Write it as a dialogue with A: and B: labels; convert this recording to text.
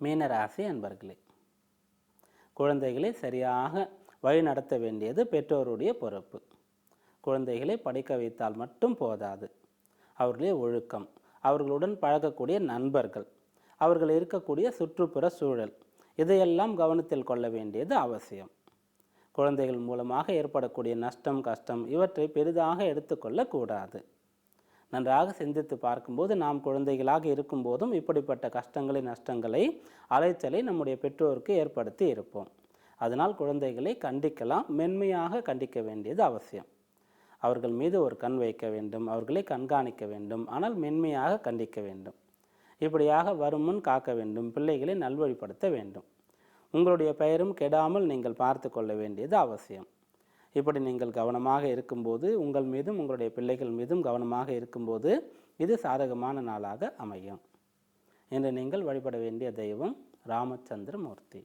A: மீனராசி அன்பர்களே, குழந்தைகளை சரியாக வழிநடத்த வேண்டியது பெற்றோருடைய பொறுப்பு. குழந்தைகளை படிக்க வைத்தால் மட்டும் போதாது. அவர்களுடைய ஒழுக்கம், அவர்களுடன் பழகக்கூடிய நண்பர்கள், அவர்கள் இருக்கக்கூடிய சுற்றுப்புற சூழல், இதையெல்லாம் கவனத்தில் கொள்ள வேண்டியது அவசியம். குழந்தைகள் மூலமாக ஏற்படக்கூடிய நஷ்டம், கஷ்டம் இவற்றை பெரிதாக எடுத்துக்கொள்ளக்கூடாது. நன்றாக சிந்தித்து பார்க்கும்போது நாம் குழந்தைகளாக இருக்கும்போதும் இப்படிப்பட்ட கஷ்டங்களை, நஷ்டங்களை, அலைச்சலை நம்முடைய பெற்றோருக்கு ஏற்படுத்தி இருப்போம். அதனால் குழந்தைகளை கண்டிக்கலாம், மென்மையாக கண்டிக்க வேண்டியது அவசியம். அவர்கள் மீது ஒரு கண் வைக்க வேண்டும், அவர்களை கண்காணிக்க வேண்டும், ஆனால் மென்மையாக கண்டிக்க வேண்டும். இப்படியாக வருமுன் காக்க வேண்டும், பிள்ளைகளை நல்வழிப்படுத்த வேண்டும். உங்களுடைய பெயரும் கெடாமல் நீங்கள் பார்த்து கொள்ள வேண்டியது அவசியம். இப்படி நீங்கள் கவனமாக இருக்கும்போது, உங்கள் மீதும் உங்களுடைய பிள்ளைகள் மீதும் கவனமாக இருக்கும்போது இது சாதகமான நாளாக அமையும். இன்று நீங்கள் வழிபட வேண்டிய தெய்வம் ராமச்சந்திர மூர்த்தி.